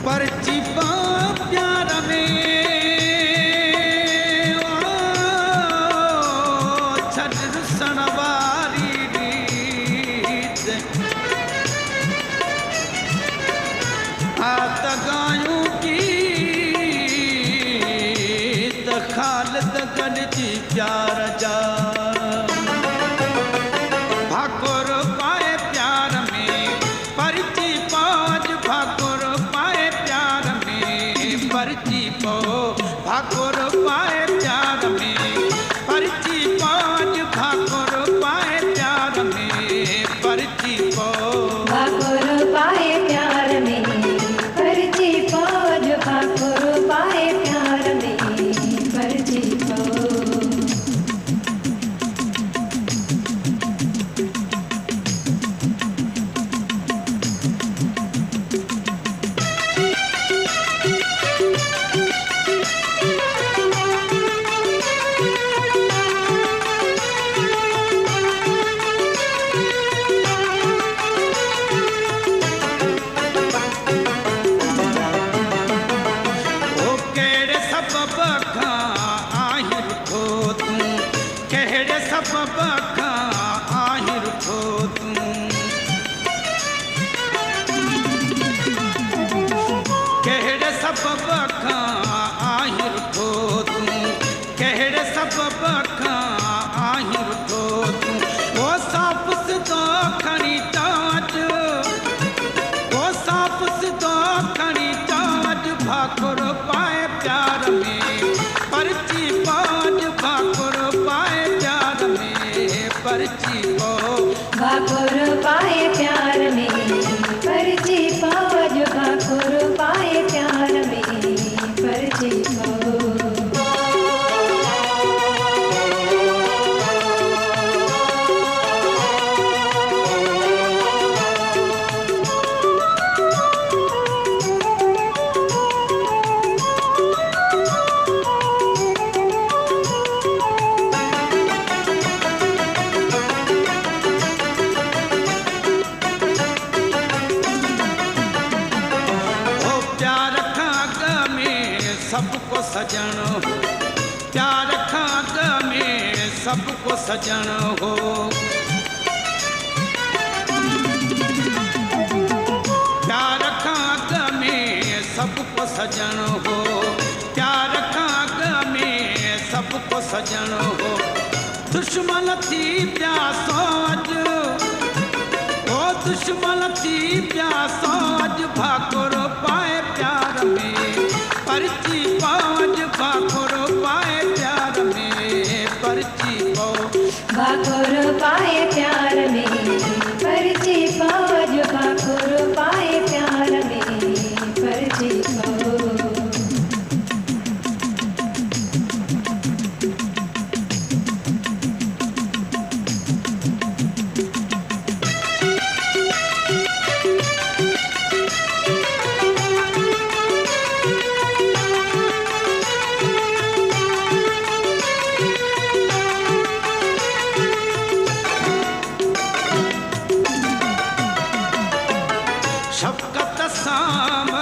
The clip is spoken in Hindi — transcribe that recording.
परची पा प्यार में छड़ रुसण वारी रीत आत गायूं की त खालिद गॾिजी प्यार जा भाकुर पाए प्यार में परची पाज भाकुर पाए प्यार में परची पो भाकुर पाए प्यार में परची पाज भाकुर पाए प्यार में परची पो भाकुर पाए प्यार में परची पाज भाकुर पाए प्यार में परची पो भाकुर पाए प्यार में परची पाज भाकुर पाए प्यार में परची पो भाकुर पाए प्यार में परची पाज भाकुर पाए प्यार में परची पो सबको सजन प्यार खाग में सबको सजन हो प्यार खाग में सबको सजन हो प्यार खाग में सबको सजन हो दुश्मन थी प्यासोज ओ दुश्मन थी प्यासोज भाकुर पाए प्यार में परची पाज भाकुर पाए प्यार में परची पो भाकुर पाए प्यार में परची पाज भाकुर पाए प्यार में परची पो शफकत सां